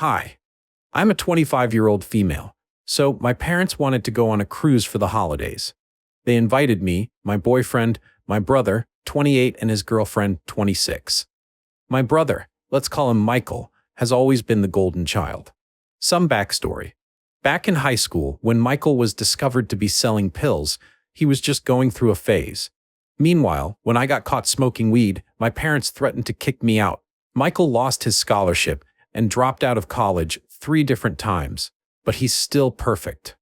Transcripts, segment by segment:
Hi, I'm a 25-year-old female, so my parents wanted to go on a cruise for the holidays. They invited me, my boyfriend, my brother, 28, and his girlfriend, 26. My brother, let's call him Michael, has always been the golden child. Some backstory. Back in high school, when Michael was discovered to be selling pills, he was just going through a phase. Meanwhile, when I got caught smoking weed, my parents threatened to kick me out. Michael lost his scholarship and dropped out of college 3 different times, but he's still perfect.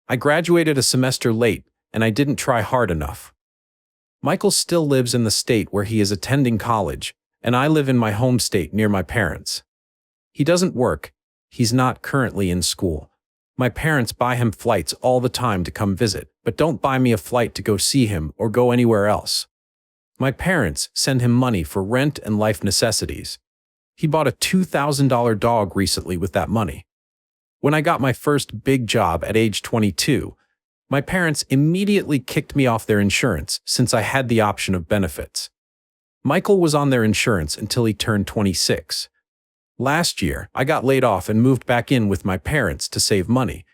I graduated a semester late, and I didn't try hard enough. Michael still lives in the state where he is attending college, and I live in my home state near my parents. He doesn't work. He's not currently in school. My parents buy him flights all the time to come visit, but don't buy me a flight to go see him or go anywhere else. My parents send him money for rent and life necessities. He bought a $2,000 dog recently with that money. When I got my first big job at age 22, my parents immediately kicked me off their insurance since I had the option of benefits. Michael was on their insurance until he turned 26. Last year, I got laid off and moved back in with my parents to save money.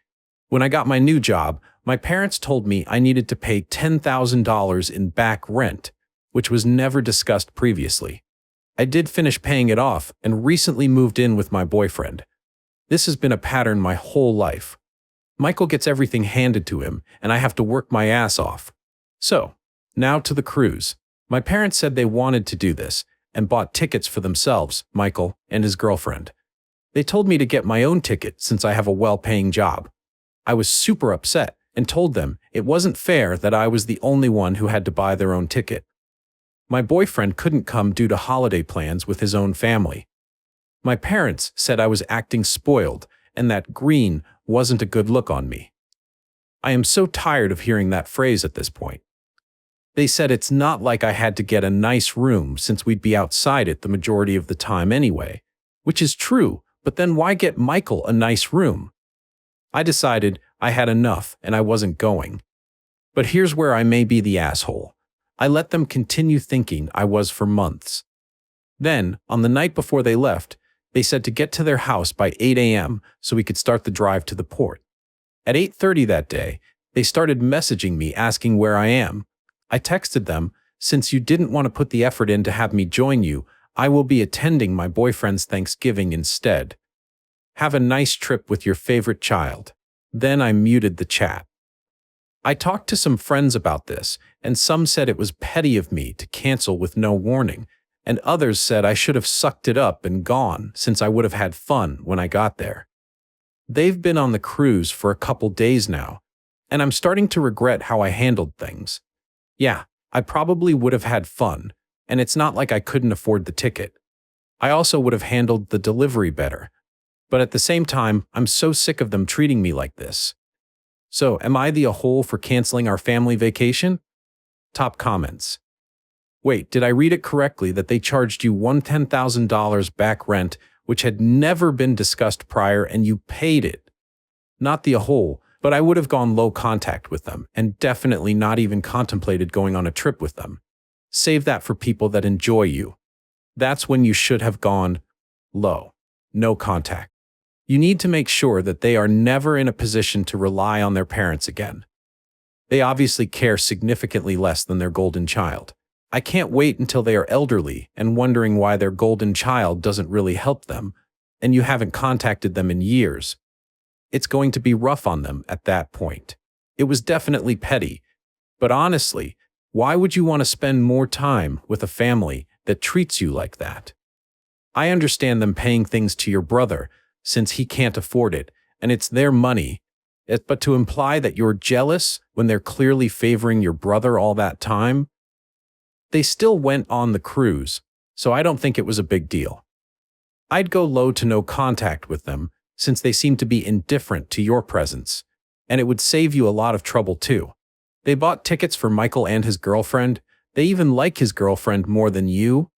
When I got my new job, my parents told me I needed to pay $10,000 in back rent, which was never discussed previously. I did finish paying it off and recently moved in with my boyfriend. This has been a pattern my whole life. Michael gets everything handed to him, and I have to work my ass off. So, now to the cruise. My parents said they wanted to do this, and bought tickets for themselves, Michael, and his girlfriend. They told me to get my own ticket since I have a well-paying job. I was super upset and told them it wasn't fair that I was the only one who had to buy their own ticket. My boyfriend couldn't come due to holiday plans with his own family. My parents said I was acting spoiled and that green wasn't a good look on me. I am so tired of hearing that phrase at this point. They said it's not like I had to get a nice room since we'd be outside it the majority of the time anyway, which is true, but then why get Michael a nice room? I decided I had enough and I wasn't going. But here's where I may be the asshole. I let them continue thinking I was for months. Then, on the night before they left, they said to get to their house by 8 a.m. so we could start the drive to the port. At 8:30 that day, they started messaging me asking where I am. I texted them, since you didn't want to put the effort in to have me join you, I will be attending my boyfriend's Thanksgiving instead. Have a nice trip with your favorite child. Then I muted the chat. I talked to some friends about this, and some said it was petty of me to cancel with no warning, and others said I should have sucked it up and gone since I would have had fun when I got there. They've been on the cruise for a couple days now, and I'm starting to regret how I handled things. Yeah, I probably would have had fun, and it's not like I couldn't afford the ticket. I also would have handled the delivery better, but at the same time, I'm so sick of them treating me like this. So, am I the a-hole for canceling our family vacation? Top comments. Wait, did I read it correctly that they charged you $10,000 back rent, which had never been discussed prior, and you paid it? Not the a-hole, but I would have gone low contact with them, and definitely not even contemplated going on a trip with them. Save that for people that enjoy you. That's when you should have gone low. No contact. You need to make sure that they are never in a position to rely on their parents again. They obviously care significantly less than their golden child. I can't wait until they are elderly and wondering why their golden child doesn't really help them, and you haven't contacted them in years. It's going to be rough on them at that point. It was definitely petty, but honestly, why would you want to spend more time with a family that treats you like that? I understand them paying things to your brother, since he can't afford it, and it's their money, but to imply that you're jealous when they're clearly favoring your brother all that time? They still went on the cruise, so I don't think it was a big deal. I'd go low to no contact with them, since they seem to be indifferent to your presence, and it would save you a lot of trouble too. They bought tickets for Michael and his girlfriend. They even like his girlfriend more than you?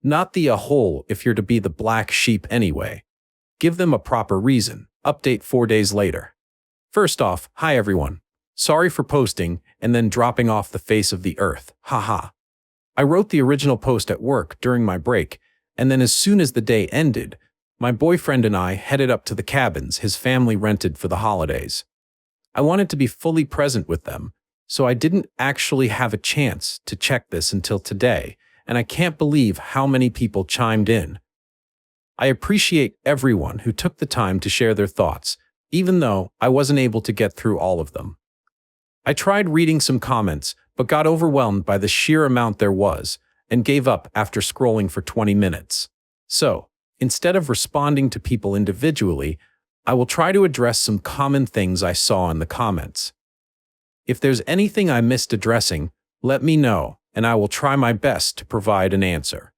Not the a-hole if you're to be the black sheep anyway. Give them a proper reason. Update 4 days later. First off, hi everyone. Sorry for posting and then dropping off the face of the earth. Haha. I wrote the original post at work during my break, and then as soon as the day ended, My boyfriend and I headed up to the cabins his family rented for the holidays. I wanted to be fully present with them, so I didn't actually have a chance to check this until today, and I can't believe how many people chimed in. I appreciate everyone who took the time to share their thoughts, even though I wasn't able to get through all of them. I tried reading some comments, but got overwhelmed by the sheer amount there was, and gave up after scrolling for 20 minutes. So, instead of responding to people individually, I will try to address some common things I saw in the comments. If there's anything I missed addressing, let me know, and I will try my best to provide an answer.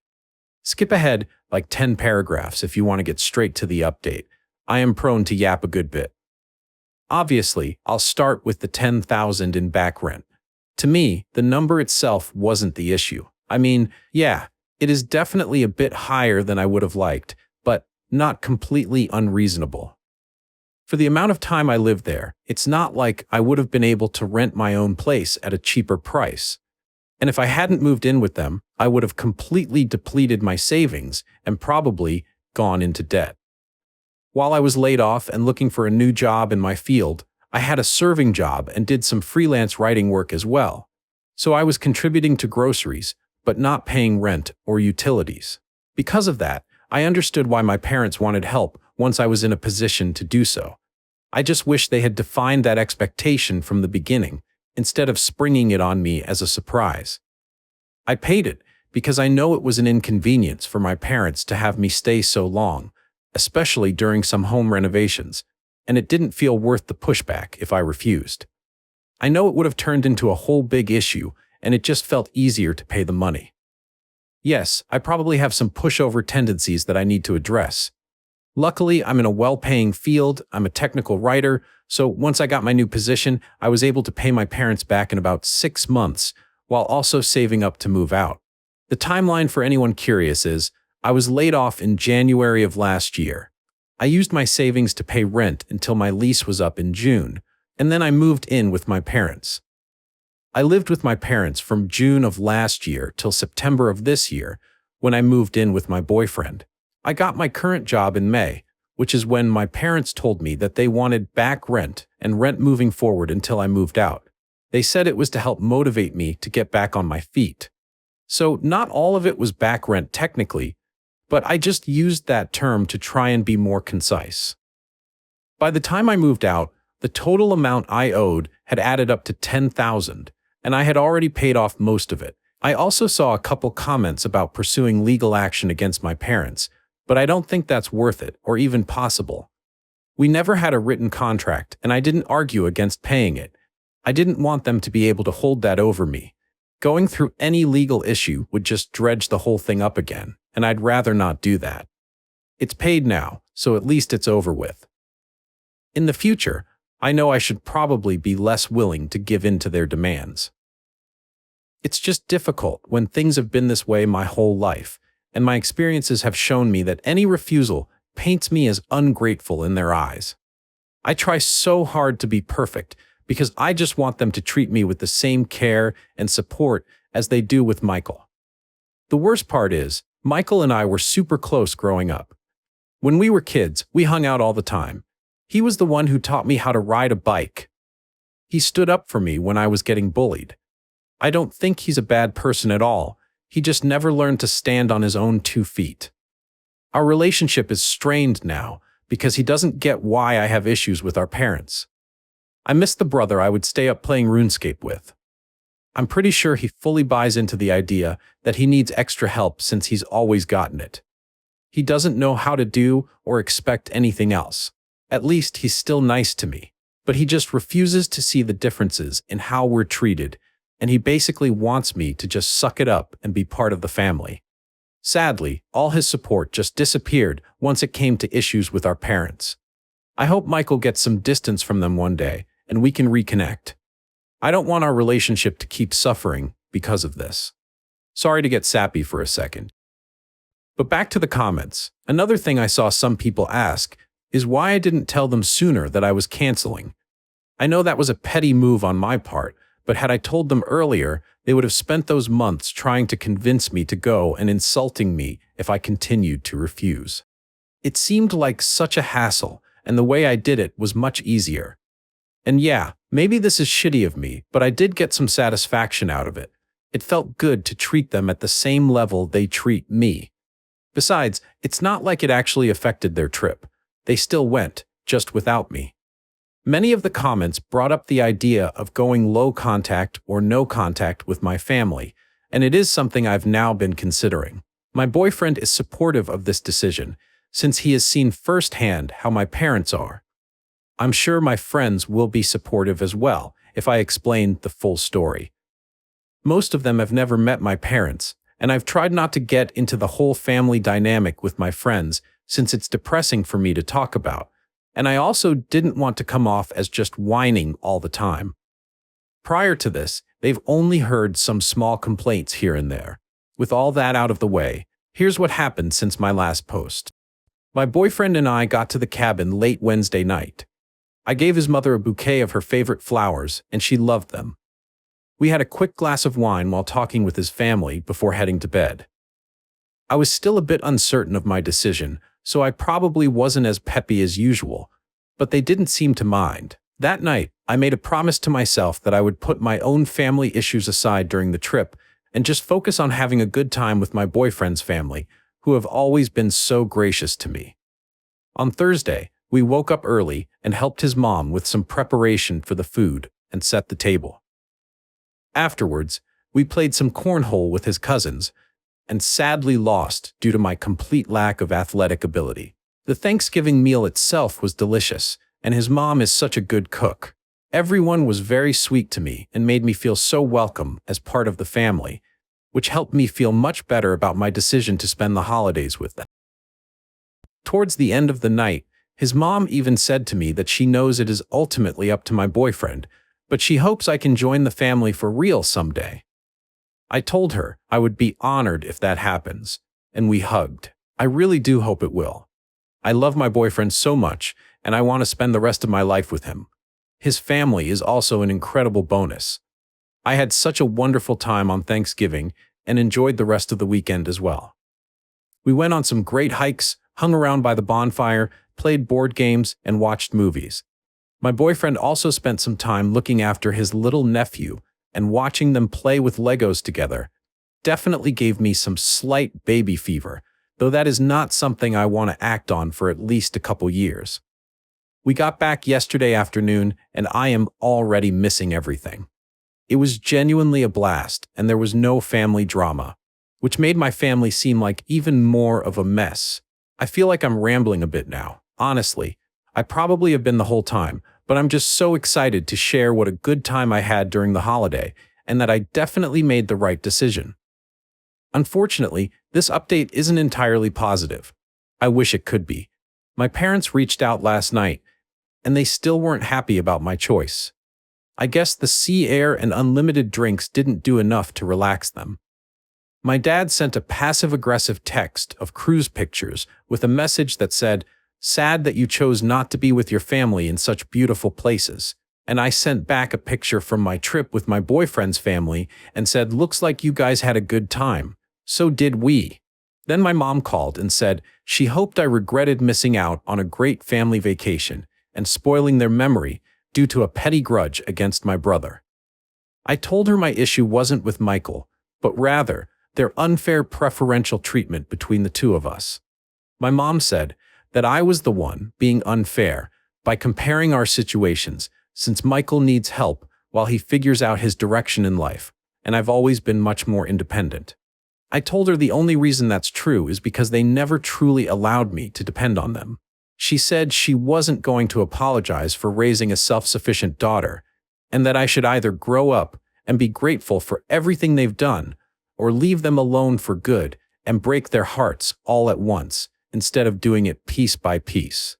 Skip ahead like 10 paragraphs if you want to get straight to the update. I am prone to yap a good bit. Obviously, I'll start with the $10,000 in back rent. To me, the number itself wasn't the issue. I mean, yeah, it is definitely a bit higher than I would have liked, but not completely unreasonable. For the amount of time I lived there, it's not like I would have been able to rent my own place at a cheaper price. And if I hadn't moved in with them, I would have completely depleted my savings and probably gone into debt. While I was laid off and looking for a new job in my field, I had a serving job and did some freelance writing work as well. So I was contributing to groceries, but not paying rent or utilities. Because of that, I understood why my parents wanted help once I was in a position to do so. I just wish they had defined that expectation from the beginning, instead of springing it on me as a surprise. I paid it because I know it was an inconvenience for my parents to have me stay so long, especially during some home renovations, and it didn't feel worth the pushback if I refused. I know it would have turned into a whole big issue, and it just felt easier to pay the money. Yes, I probably have some pushover tendencies that I need to address. Luckily, I'm in a well-paying field, I'm a technical writer, so once I got my new position, I was able to pay my parents back in about 6 months, while also saving up to move out. The timeline for anyone curious is, I was laid off in January of last year. I used my savings to pay rent until my lease was up in June, and then I moved in with my parents. I lived with my parents from June of last year till September of this year, when I moved in with my boyfriend. I got my current job in May, which is when my parents told me that they wanted back rent and rent moving forward until I moved out. They said it was to help motivate me to get back on my feet. So not all of it was back rent technically, but I just used that term to try and be more concise. By the time I moved out, the total amount I owed had added up to $10,000, and I had already paid off most of it. I also saw a couple comments about pursuing legal action against my parents, but I don't think that's worth it or even possible. We never had a written contract, and I didn't argue against paying it. I didn't want them to be able to hold that over me. Going through any legal issue would just dredge the whole thing up again, and I'd rather not do that. It's paid now, so at least it's over with. In the future, I know I should probably be less willing to give in to their demands. It's just difficult when things have been this way my whole life, and my experiences have shown me that any refusal paints me as ungrateful in their eyes. I try so hard to be perfect because I just want them to treat me with the same care and support as they do with Michael. The worst part is, Michael and I were super close growing up. When we were kids, we hung out all the time. He was the one who taught me how to ride a bike. He stood up for me when I was getting bullied. I don't think he's a bad person at all. He just never learned to stand on his own 2 feet. Our relationship is strained now because he doesn't get why I have issues with our parents. I miss the brother I would stay up playing RuneScape with. I'm pretty sure he fully buys into the idea that he needs extra help since he's always gotten it. He doesn't know how to do or expect anything else. At least he's still nice to me, but he just refuses to see the differences in how we're treated, and he basically wants me to just suck it up and be part of the family. Sadly, all his support just disappeared once it came to issues with our parents. I hope Michael gets some distance from them one day, and we can reconnect. I don't want our relationship to keep suffering because of this. Sorry to get sappy for a second. But back to the comments. Another thing I saw some people ask is why I didn't tell them sooner that I was canceling. I know that was a petty move on my part, but had I told them earlier, they would have spent those months trying to convince me to go and insulting me if I continued to refuse. It seemed like such a hassle, and the way I did it was much easier. And yeah, maybe this is shitty of me, but I did get some satisfaction out of it. It felt good to treat them at the same level they treat me. Besides, it's not like it actually affected their trip. They still went, just without me. Many of the comments brought up the idea of going low contact or no contact with my family, and it is something I've now been considering. My boyfriend is supportive of this decision, since he has seen firsthand how my parents are. I'm sure my friends will be supportive as well if I explain the full story. Most of them have never met my parents, and I've tried not to get into the whole family dynamic with my friends since it's depressing for me to talk about, and I also didn't want to come off as just whining all the time. Prior to this, they've only heard some small complaints here and there. With all that out of the way, here's what happened since my last post. My boyfriend and I got to the cabin late Wednesday night. I gave his mother a bouquet of her favorite flowers, and she loved them. We had a quick glass of wine while talking with his family before heading to bed. I was still a bit uncertain of my decision, so I probably wasn't as peppy as usual, but they didn't seem to mind. That night, I made a promise to myself that I would put my own family issues aside during the trip and just focus on having a good time with my boyfriend's family, who have always been so gracious to me. On Thursday, we woke up early and helped his mom with some preparation for the food and set the table. Afterwards, we played some cornhole with his cousins and sadly lost due to my complete lack of athletic ability. The Thanksgiving meal itself was delicious, and his mom is such a good cook. Everyone was very sweet to me and made me feel so welcome as part of the family, which helped me feel much better about my decision to spend the holidays with them. Towards the end of the night, his mom even said to me that she knows it is ultimately up to my boyfriend, but she hopes I can join the family for real someday. I told her I would be honored if that happens, and we hugged. I really do hope it will. I love my boyfriend so much, and I want to spend the rest of my life with him. His family is also an incredible bonus. I had such a wonderful time on Thanksgiving and enjoyed the rest of the weekend as well. We went on some great hikes, hung around by the bonfire, played board games, and watched movies. My boyfriend also spent some time looking after his little nephew, and watching them play with Legos together definitely gave me some slight baby fever, though that is not something I want to act on for at least a couple years. We got back yesterday afternoon, and I am already missing everything. It was genuinely a blast, and there was no family drama, which made my family seem like even more of a mess. I feel like I'm rambling a bit now. Honestly, I probably have been the whole time, but I'm just so excited to share what a good time I had during the holiday, and that I definitely made the right decision. Unfortunately, this update isn't entirely positive. I wish it could be. My parents reached out last night, and they still weren't happy about my choice. I guess the sea air and unlimited drinks didn't do enough to relax them. My dad sent a passive-aggressive text of cruise pictures with a message that said, "Sad that you chose not to be with your family in such beautiful places." And I sent back a picture from my trip with my boyfriend's family and said, "Looks like you guys had a good time. So did we." Then my mom called and said she hoped I regretted missing out on a great family vacation and spoiling their memory due to a petty grudge against my brother. I told her my issue wasn't with Michael, but rather their unfair preferential treatment between the two of us. My mom said that I was the one being unfair by comparing our situations, since Michael needs help while he figures out his direction in life, and I've always been much more independent. I told her the only reason that's true is because they never truly allowed me to depend on them. She said she wasn't going to apologize for raising a self-sufficient daughter, and that I should either grow up and be grateful for everything they've done, or leave them alone for good and break their hearts all at once, instead of doing it piece by piece.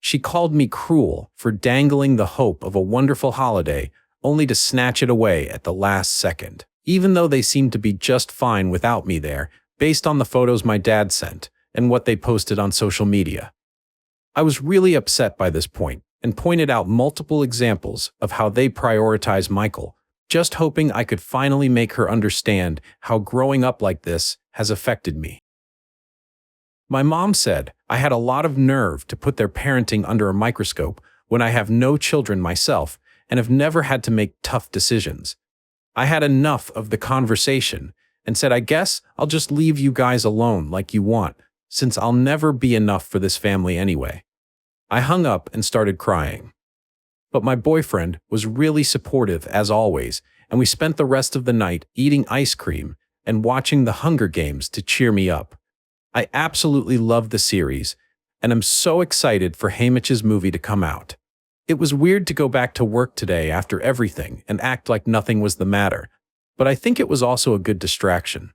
She called me cruel for dangling the hope of a wonderful holiday only to snatch it away at the last second, even though they seemed to be just fine without me there, based on the photos my dad sent and what they posted on social media. I was really upset by this point and pointed out multiple examples of how they prioritize Michael, just hoping I could finally make her understand how growing up like this has affected me. My mom said I had a lot of nerve to put their parenting under a microscope when I have no children myself and have never had to make tough decisions. I had enough of the conversation and said, I guess I'll just leave you guys alone like you want, since I'll never be enough for this family anyway. I hung up and started crying. But my boyfriend was really supportive as always, and we spent the rest of the night eating ice cream and watching the Hunger Games to cheer me up. I absolutely love the series, and I'm so excited for Haymitch's movie to come out. It was weird to go back to work today after everything and act like nothing was the matter, but I think it was also a good distraction.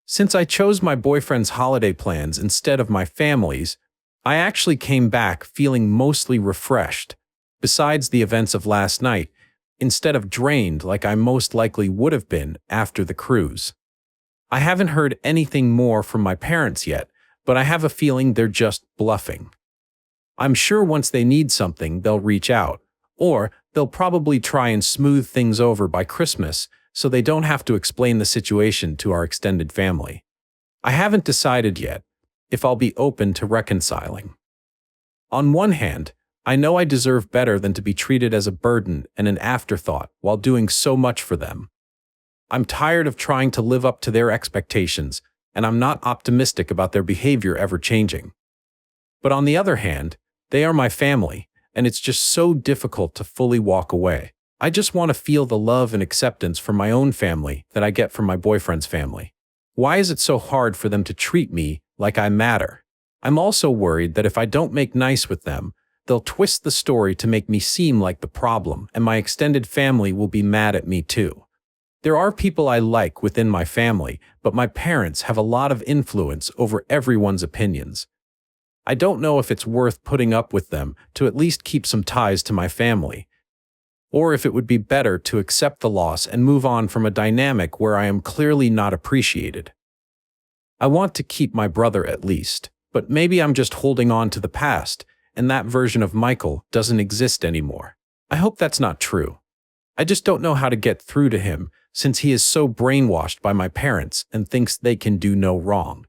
Since I chose my boyfriend's holiday plans instead of my family's, I actually came back feeling mostly refreshed. Besides the events of last night, instead of drained like I most likely would have been after the cruise. I haven't heard anything more from my parents yet, but I have a feeling they're just bluffing. I'm sure once they need something, they'll reach out, or they'll probably try and smooth things over by Christmas so they don't have to explain the situation to our extended family. I haven't decided yet if I'll be open to reconciling. On one hand, I know I deserve better than to be treated as a burden and an afterthought while doing so much for them. I'm tired of trying to live up to their expectations, and I'm not optimistic about their behavior ever changing. But on the other hand, they are my family, and it's just so difficult to fully walk away. I just want to feel the love and acceptance from my own family that I get from my boyfriend's family. Why is it so hard for them to treat me like I matter? I'm also worried that if I don't make nice with them, they'll twist the story to make me seem like the problem, and my extended family will be mad at me too. There are people I like within my family, but my parents have a lot of influence over everyone's opinions. I don't know if it's worth putting up with them to at least keep some ties to my family, or if it would be better to accept the loss and move on from a dynamic where I am clearly not appreciated. I want to keep my brother at least, but maybe I'm just holding on to the past, and that version of Michael doesn't exist anymore. I hope that's not true. I just don't know how to get through to him since he is so brainwashed by my parents and thinks they can do no wrong.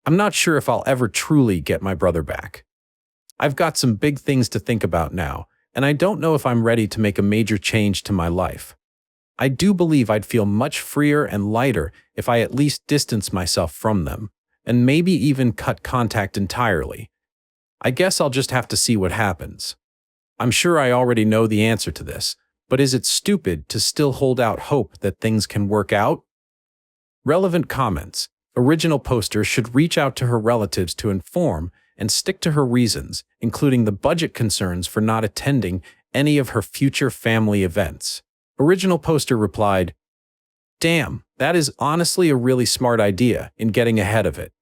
I'm not sure if I'll ever truly get my brother back. I've got some big things to think about now, and I don't know if I'm ready to make a major change to my life. I do believe I'd feel much freer and lighter if I at least distance myself from them, and maybe even cut contact entirely. I guess I'll just have to see what happens. I'm sure I already know the answer to this, but is it stupid to still hold out hope that things can work out? Relevant comments. Original poster should reach out to her relatives to inform and stick to her reasons, including the budget concerns for not attending any of her future family events. Original poster replied, "Damn, that is honestly a really smart idea in getting ahead of it.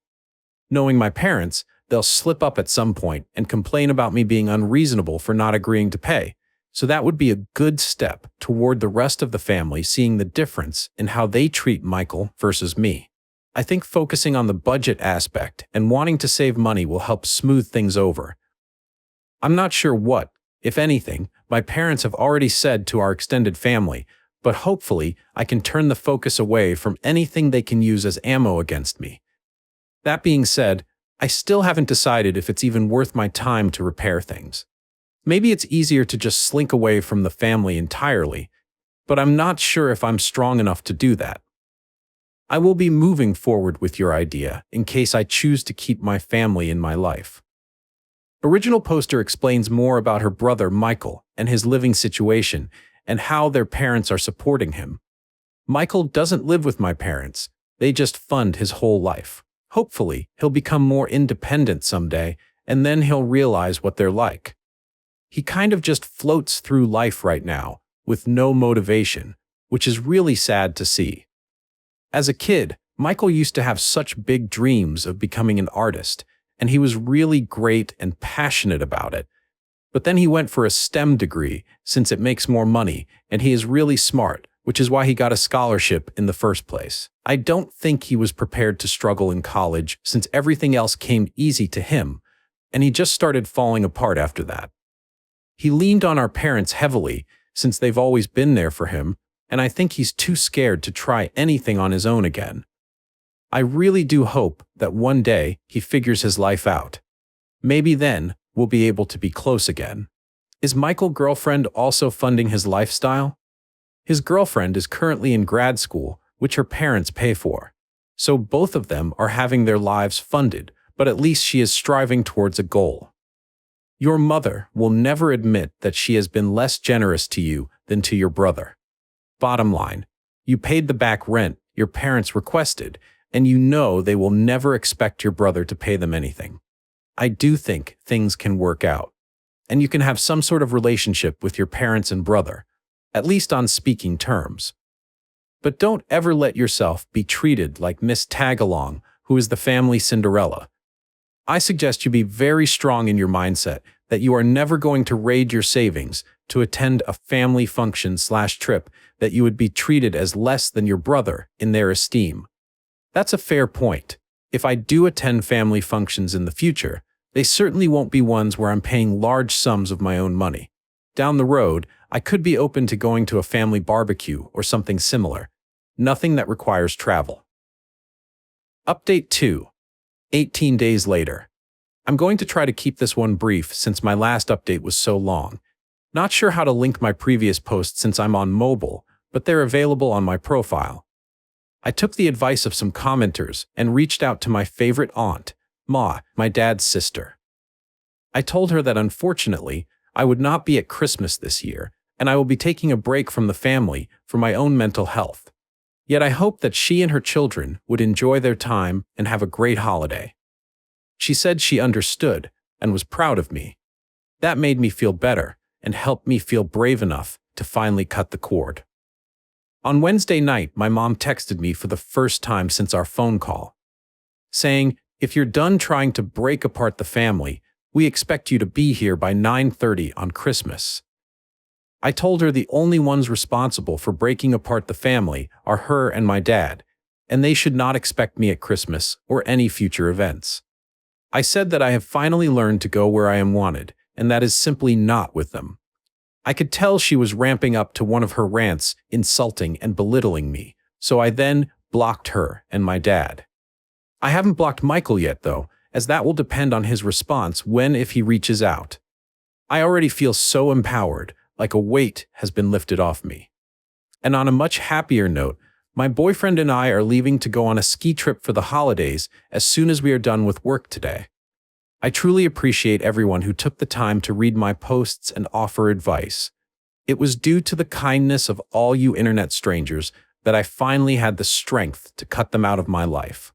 Knowing my parents, they'll slip up at some point and complain about me being unreasonable for not agreeing to pay. So that would be a good step toward the rest of the family seeing the difference in how they treat Michael versus me. I think focusing on the budget aspect and wanting to save money will help smooth things over. I'm not sure what, if anything, my parents have already said to our extended family, but hopefully I can turn the focus away from anything they can use as ammo against me. That being said, I still haven't decided if it's even worth my time to repair things. Maybe it's easier to just slink away from the family entirely, but I'm not sure if I'm strong enough to do that. I will be moving forward with your idea in case I choose to keep my family in my life." Original poster explains more about her brother Michael and his living situation and how their parents are supporting him. Michael doesn't live with my parents, they just fund his whole life. Hopefully, he'll become more independent someday, and then he'll realize what they're like. He kind of just floats through life right now, with no motivation, which is really sad to see. As a kid, Michael used to have such big dreams of becoming an artist, and he was really great and passionate about it. But then he went for a STEM degree, since it makes more money, and he is really smart, which is why he got a scholarship in the first place. I don't think he was prepared to struggle in college since everything else came easy to him, and he just started falling apart after that. He leaned on our parents heavily, since they've always been there for him, and I think he's too scared to try anything on his own again. I really do hope that one day he figures his life out. Maybe then we'll be able to be close again. Is Michael's girlfriend also funding his lifestyle? His girlfriend is currently in grad school, which her parents pay for. So both of them are having their lives funded, but at least she is striving towards a goal. Your mother will never admit that she has been less generous to you than to your brother. Bottom line, you paid the back rent your parents requested, and you know they will never expect your brother to pay them anything. I do think things can work out, and you can have some sort of relationship with your parents and brother, at least on speaking terms. But don't ever let yourself be treated like Miss Tagalong, who is the family Cinderella. I suggest you be very strong in your mindset that you are never going to raid your savings to attend a family function/trip that you would be treated as less than your brother in their esteem. That's a fair point. If I do attend family functions in the future, they certainly won't be ones where I'm paying large sums of my own money. Down the road, I could be open to going to a family barbecue or something similar. Nothing that requires travel. Update 2. 18 days later. I'm going to try to keep this one brief since my last update was so long. Not sure how to link my previous posts since I'm on mobile, but they're available on my profile. I took the advice of some commenters and reached out to my favorite aunt, Ma, my dad's sister. I told her that unfortunately, I would not be at Christmas this year, and I will be taking a break from the family for my own mental health. Yet I hope that she and her children would enjoy their time and have a great holiday. She said she understood and was proud of me. That made me feel better and helped me feel brave enough to finally cut the cord. On Wednesday night, my mom texted me for the first time since our phone call, saying, "If you're done trying to break apart the family, we expect you to be here by 9:30 on Christmas." I told her the only ones responsible for breaking apart the family are her and my dad, and they should not expect me at Christmas or any future events. I said that I have finally learned to go where I am wanted, and that is simply not with them. I could tell she was ramping up to one of her rants, insulting and belittling me, so I then blocked her and my dad. I haven't blocked Michael yet, though, as that will depend on his response when if he reaches out. I already feel so empowered, like a weight has been lifted off me. And on a much happier note, my boyfriend and I are leaving to go on a ski trip for the holidays as soon as we are done with work today. I truly appreciate everyone who took the time to read my posts and offer advice. It was due to the kindness of all you internet strangers that I finally had the strength to cut them out of my life.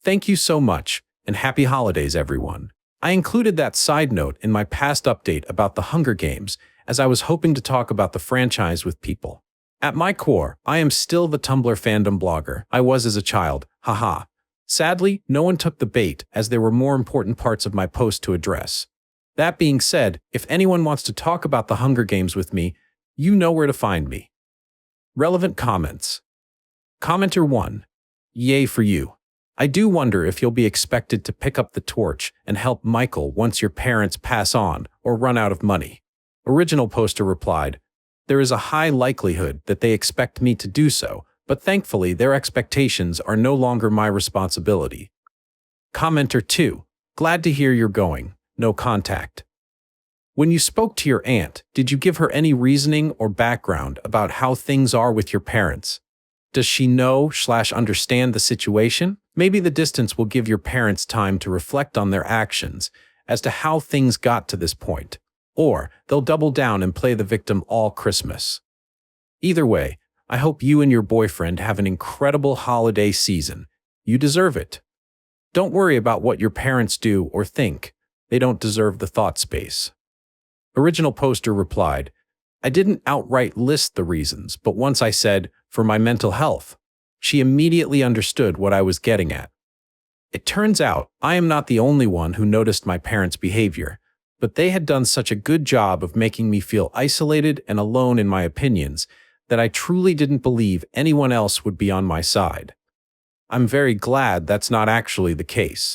Thank you so much, and happy holidays, everyone. I included that side note in my past update about the Hunger Games, as I was hoping to talk about the franchise with people. At my core, I am still the Tumblr fandom blogger I was as a child, haha. Sadly, no one took the bait as there were more important parts of my post to address. That being said, if anyone wants to talk about the Hunger Games with me, you know where to find me. Relevant comments. Commenter 1. Yay for you. I do wonder if you'll be expected to pick up the torch and help Michael once your parents pass on or run out of money. Original poster replied, "There is a high likelihood that they expect me to do so, but thankfully their expectations are no longer my responsibility." Commenter 2. Glad to hear you're going. No contact. When you spoke to your aunt, did you give her any reasoning or background about how things are with your parents? Does she know/understand the situation? Maybe the distance will give your parents time to reflect on their actions as to how things got to this point. Or they'll double down and play the victim all Christmas. Either way, I hope you and your boyfriend have an incredible holiday season. You deserve it. Don't worry about what your parents do or think. They don't deserve the thought space. Original poster replied, "I didn't outright list the reasons, but once I said, for my mental health, she immediately understood what I was getting at. It turns out I am not the only one who noticed my parents' behavior, but they had done such a good job of making me feel isolated and alone in my opinions that I truly didn't believe anyone else would be on my side. I'm very glad that's not actually the case.